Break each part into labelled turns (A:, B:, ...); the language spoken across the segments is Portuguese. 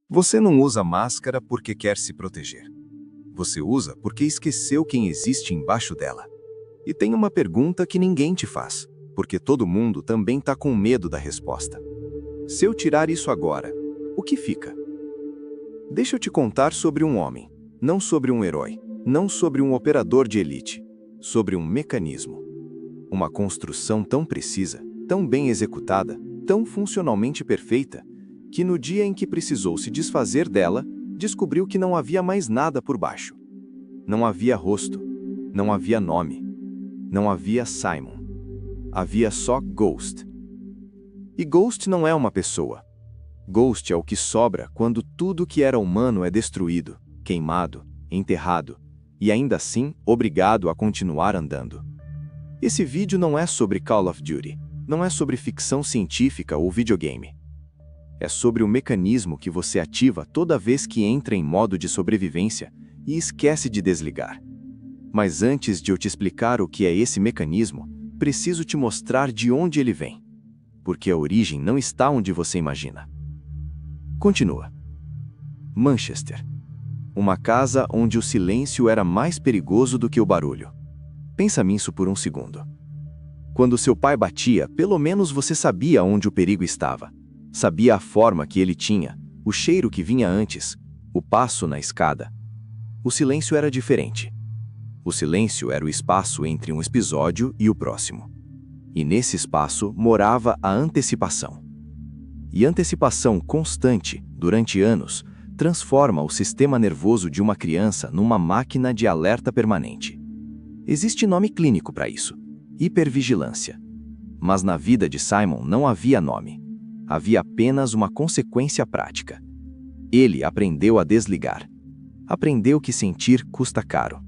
A: Você não usa máscara porque quer se proteger. Você usa porque esqueceu quem existe embaixo dela. E tem uma pergunta que ninguém te faz, porque todo mundo também está com medo da resposta. Se eu tirar isso agora, o que fica? Deixa eu te contar sobre um homem, não sobre um herói, não sobre um operador de elite, sobre um mecanismo. Uma construção tão precisa, tão bem executada, tão funcionalmente perfeita, que no dia em que precisou se desfazer dela, descobriu que não havia mais nada por baixo. Não havia rosto, não havia nome, não havia Simon. Havia só Ghost. E Ghost não é uma pessoa. Ghost é o que sobra quando tudo que era humano é destruído, queimado, enterrado, e ainda assim obrigado a continuar andando. Esse vídeo não é sobre Call of Duty, não é sobre ficção científica ou videogame. É sobre o mecanismo que você ativa toda vez que entra em modo de sobrevivência e esquece de desligar. Mas antes de eu te explicar o que é esse mecanismo, preciso te mostrar de onde ele vem. Porque a origem não está onde você imagina. Continua. Manchester. Uma casa onde o silêncio era mais perigoso do que o barulho. Pensa nisso por um segundo. Quando seu pai batia, pelo menos você sabia onde o perigo estava. Sabia a forma que ele tinha, o cheiro que vinha antes, o passo na escada. O silêncio era diferente. O silêncio era o espaço entre um episódio e o próximo. E nesse espaço morava a antecipação. E antecipação constante, durante anos, transforma o sistema nervoso de uma criança numa máquina de alerta permanente. Existe nome clínico para isso: hipervigilância. Mas na vida de Simon não havia nome. Havia apenas uma consequência prática. Ele aprendeu a desligar. Aprendeu que sentir custa caro.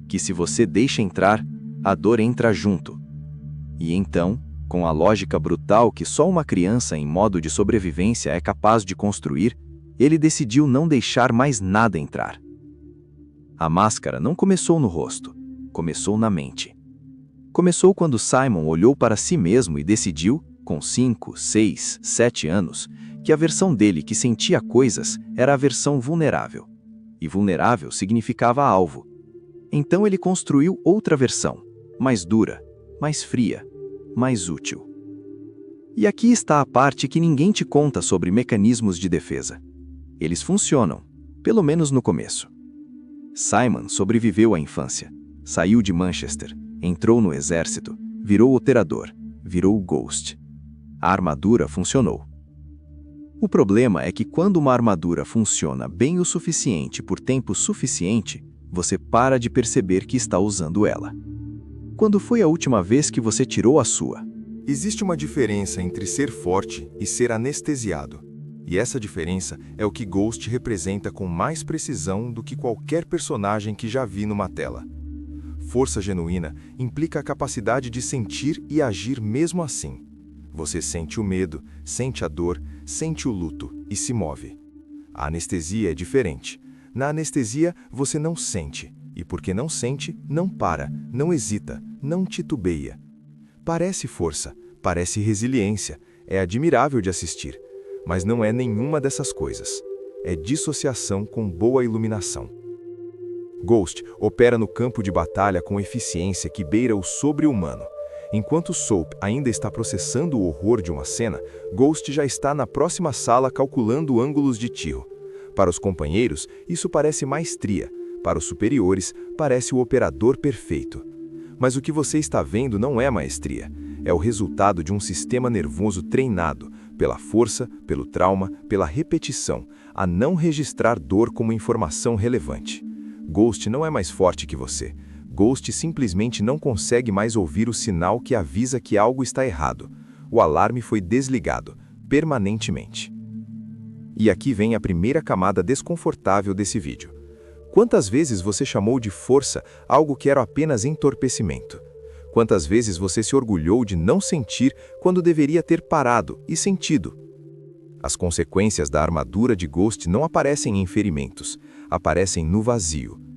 A: Que se você deixa entrar, a dor entra junto. E então, com a lógica brutal que só uma criança em modo de sobrevivência é capaz de construir, ele decidiu não deixar mais nada entrar. A máscara não começou no rosto, começou na mente. Começou quando Simon olhou para si mesmo e decidiu, com 5, 6, 7 anos, que a versão dele que sentia coisas era a versão vulnerável. E vulnerável significava alvo. Então ele construiu outra versão, mais dura, mais fria, mais útil. E aqui está a parte que ninguém te conta sobre mecanismos de defesa. Eles funcionam, pelo menos no começo. Simon sobreviveu à infância, saiu de Manchester, entrou no exército, virou operador, virou Ghost. A armadura funcionou. O problema é que quando uma armadura funciona bem o suficiente por tempo suficiente, você para de perceber que está usando ela. Quando foi a última vez que você tirou a sua?
B: Existe uma diferença entre ser forte e ser anestesiado. E essa diferença é o que Ghost representa com mais precisão do que qualquer personagem que já vi numa tela. Força genuína implica a capacidade de sentir e agir mesmo assim. Você sente o medo, sente a dor, sente o luto e se move. A anestesia é diferente. Na anestesia, você não sente. E porque não sente, não para, não hesita, não titubeia. Parece força, parece resiliência, é admirável de assistir. Mas não é nenhuma dessas coisas. É dissociação com boa iluminação. Ghost opera no campo de batalha com eficiência que beira o sobre-humano. Enquanto Soap ainda está processando o horror de uma cena, Ghost já está na próxima sala calculando ângulos de tiro. Para os companheiros, isso parece maestria. Para os superiores, parece o operador perfeito. Mas o que você está vendo não é maestria. É o resultado de um sistema nervoso treinado, pela força, pelo trauma, pela repetição, a não registrar dor como informação relevante. Ghost não é mais forte que você. Ghost simplesmente não consegue mais ouvir o sinal que avisa que algo está errado. O alarme foi desligado, permanentemente. E aqui vem a primeira camada desconfortável desse vídeo. Quantas vezes você chamou de força algo que era apenas entorpecimento? Quantas vezes você se orgulhou de não sentir quando deveria ter parado e sentido? As consequências da armadura de Ghost não aparecem em ferimentos, aparecem no vazio.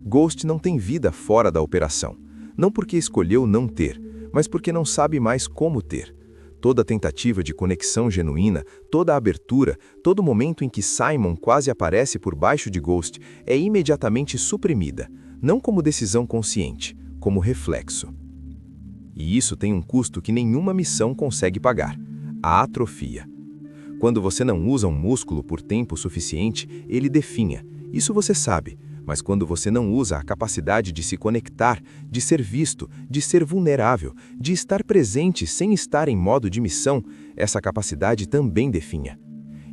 B: Ghost não tem vida fora da operação, não porque escolheu não ter, mas porque não sabe mais como ter. Toda tentativa de conexão genuína, toda abertura, todo momento em que Simon quase aparece por baixo de Ghost é imediatamente suprimida, não como decisão consciente, como reflexo. E isso tem um custo que nenhuma missão consegue pagar: a atrofia. Quando você não usa um músculo por tempo suficiente, ele definha. Isso você sabe. Mas quando você não usa a capacidade de se conectar, de ser visto, de ser vulnerável, de estar presente sem estar em modo de missão, essa capacidade também definha.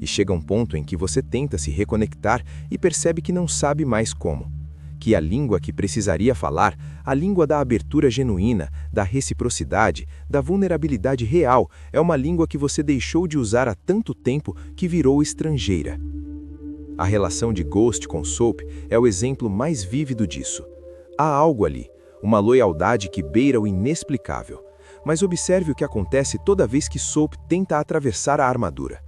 B: E chega um ponto em que você tenta se reconectar e percebe que não sabe mais como. Que a língua que precisaria falar, a língua da abertura genuína, da reciprocidade, da vulnerabilidade real, é uma língua que você deixou de usar há tanto tempo que virou estrangeira. A relação de Ghost com Soap é o exemplo mais vívido disso. Há algo ali, uma loyaldade que beira o inexplicável. Mas observe o que acontece toda vez que Soap tenta atravessar a armadura.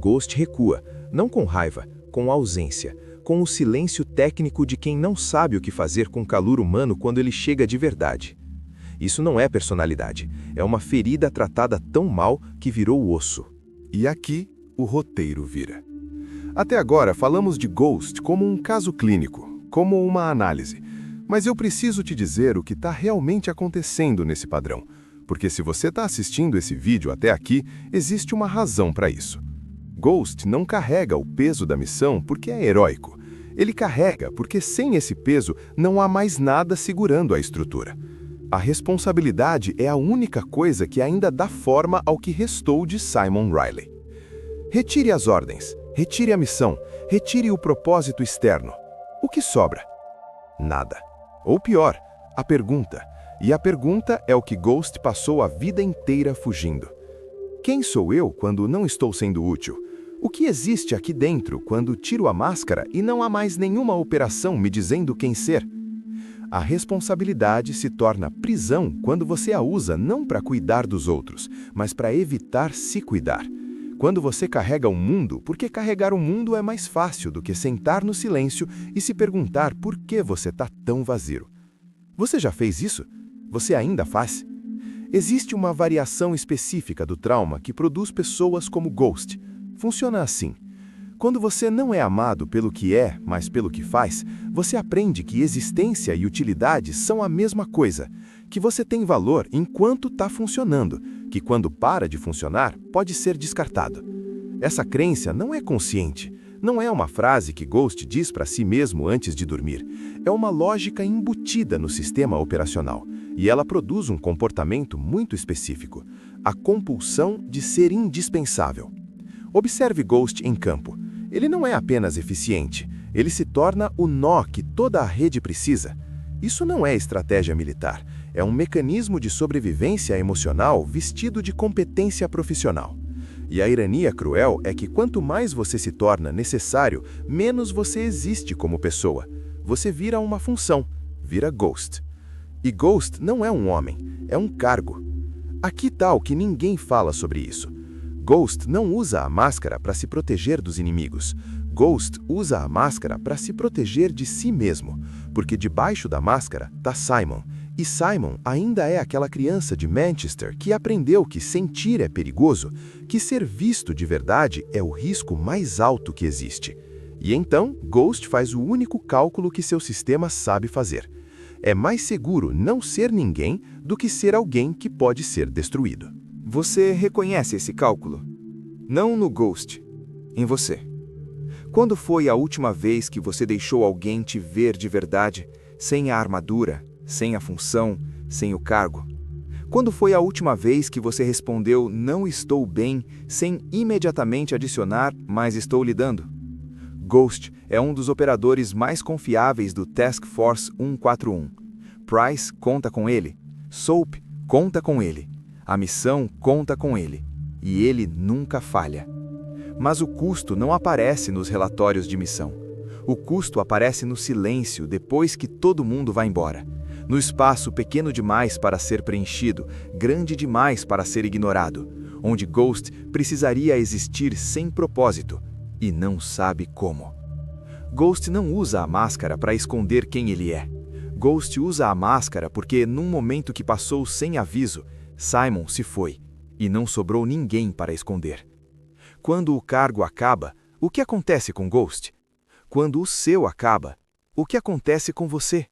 B: Ghost recua, não com raiva, com ausência, com o silêncio técnico de quem não sabe o que fazer com o calor humano quando ele chega de verdade. Isso não é personalidade, é uma ferida tratada tão mal que virou osso.
C: E aqui o roteiro vira. Até agora falamos de Ghost como um caso clínico, como uma análise. Mas eu preciso te dizer o que está realmente acontecendo nesse padrão. Porque se você está assistindo esse vídeo até aqui, existe uma razão para isso. Ghost não carrega o peso da missão porque é heróico. Ele carrega porque sem esse peso não há mais nada segurando a estrutura. A responsabilidade é a única coisa que ainda dá forma ao que restou de Simon Riley. Retire as ordens. Retire a missão, retire o propósito externo. O que sobra? Nada. Ou pior, a pergunta. E a pergunta é o que Ghost passou a vida inteira fugindo. Quem sou eu quando não estou sendo útil? O que existe aqui dentro quando tiro a máscara e não há mais nenhuma operação me dizendo quem ser? A responsabilidade se torna prisão quando você a usa não para cuidar dos outros, mas para evitar se cuidar. Quando você carrega o mundo, porque carregar o mundo é mais fácil do que sentar no silêncio e se perguntar por que você está tão vazio. Você já fez isso? Você ainda faz? Existe uma variação específica do trauma que produz pessoas como Ghost. Funciona assim. Quando você não é amado pelo que é, mas pelo que faz, você aprende que existência e utilidade são a mesma coisa, que você tem valor enquanto está funcionando, que quando para de funcionar, pode ser descartado. Essa crença não é consciente, não é uma frase que Ghost diz para si mesmo antes de dormir. É uma lógica embutida no sistema operacional, e ela produz um comportamento muito específico, a compulsão de ser indispensável. Observe Ghost em campo. Ele não é apenas eficiente, ele se torna o nó que toda a rede precisa. Isso não é estratégia militar, é um mecanismo de sobrevivência emocional vestido de competência profissional. E a ironia cruel é que quanto mais você se torna necessário, menos você existe como pessoa. Você vira uma função, vira Ghost. E Ghost não é um homem, é um cargo. Aqui está o que ninguém fala sobre isso. Ghost não usa a máscara para se proteger dos inimigos. Ghost usa a máscara para se proteger de si mesmo, porque debaixo da máscara está Simon. E Simon ainda é aquela criança de Manchester que aprendeu que sentir é perigoso, que ser visto de verdade é o risco mais alto que existe. E então, Ghost faz o único cálculo que seu sistema sabe fazer. É mais seguro não ser ninguém do que ser alguém que pode ser destruído.
D: Você reconhece esse cálculo? Não no Ghost, em você. Quando foi a última vez que você deixou alguém te ver de verdade, sem a armadura, sem a função, sem o cargo? Quando foi a última vez que você respondeu "não estou bem", sem imediatamente adicionar "mas estou lidando"? Ghost é um dos operadores mais confiáveis do Task Force 141. Price conta com ele. Soap conta com ele. A missão conta com ele. E ele nunca falha. Mas o custo não aparece nos relatórios de missão. O custo aparece no silêncio depois que todo mundo vai embora. No espaço pequeno demais para ser preenchido, grande demais para ser ignorado, onde Ghost precisaria existir sem propósito e não sabe como. Ghost não usa a máscara para esconder quem ele é. Ghost usa a máscara porque, num momento que passou sem aviso, Simon se foi. e não sobrou ninguém para esconder. Quando o cargo acaba, o que acontece com Ghost? Quando o seu acaba, o que acontece com você?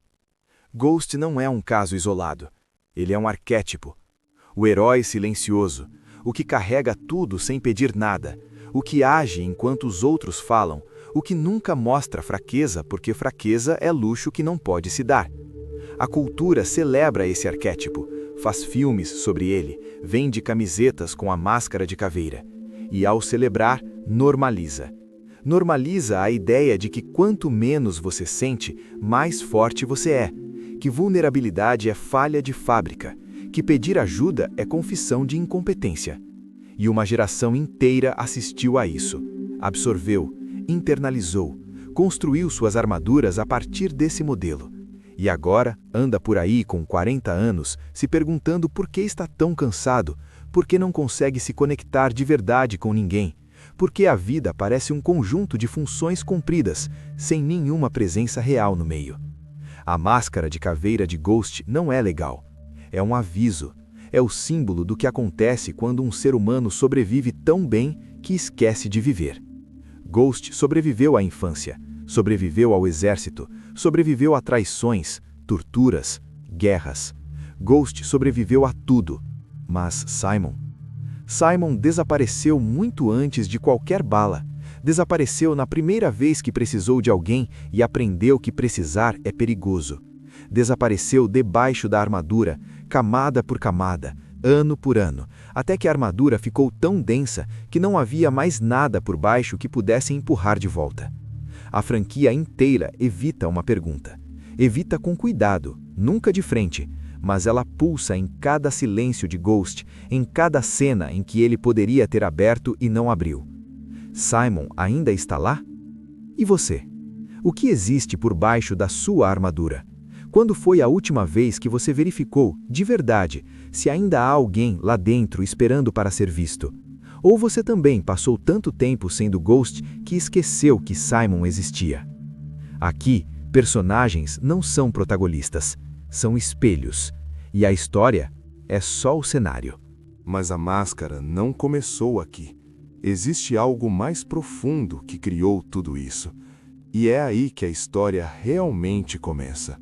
D: Ghost não é um caso isolado. Ele é um arquétipo. O herói silencioso, o que carrega tudo sem pedir nada, o que age enquanto os outros falam, o que nunca mostra fraqueza porque fraqueza é luxo que não pode se dar. A cultura celebra esse arquétipo, faz filmes sobre ele, vende camisetas com a máscara de caveira. E ao celebrar, normaliza. Normaliza a ideia de que quanto menos você sente, mais forte você é, que vulnerabilidade é falha de fábrica, que pedir ajuda é confissão de incompetência. E uma geração inteira assistiu a isso, absorveu, internalizou, construiu suas armaduras a partir desse modelo. E agora anda por aí com 40 anos se perguntando por que está tão cansado, por que não consegue se conectar de verdade com ninguém, por que a vida parece um conjunto de funções cumpridas, sem nenhuma presença real no meio. A máscara de caveira de Ghost não é legal. É um aviso. É o símbolo do que acontece quando um ser humano sobrevive tão bem que esquece de viver. Ghost sobreviveu à infância, sobreviveu ao exército, sobreviveu a traições, torturas, guerras. Ghost sobreviveu a tudo. Mas Simon desapareceu muito antes de qualquer bala. Desapareceu na primeira vez que precisou de alguém e aprendeu que precisar é perigoso. Desapareceu debaixo da armadura, camada por camada, ano por ano, até que a armadura ficou tão densa que não havia mais nada por baixo que pudesse empurrar de volta. A franquia inteira evita uma pergunta. Evita com cuidado, nunca de frente, mas ela pulsa em cada silêncio de Ghost, em cada cena em que ele poderia ter aberto e não abriu. Simon ainda está lá? E você? O que existe por baixo da sua armadura? Quando foi a última vez que você verificou, de verdade, se ainda há alguém lá dentro esperando para ser visto? Ou você também passou tanto tempo sendo Ghost que esqueceu que Simon existia? Aqui, personagens não são protagonistas, são espelhos. E a história é só o cenário.
C: Mas a máscara não começou aqui. Existe algo mais profundo que criou tudo isso. E é aí que a história realmente começa.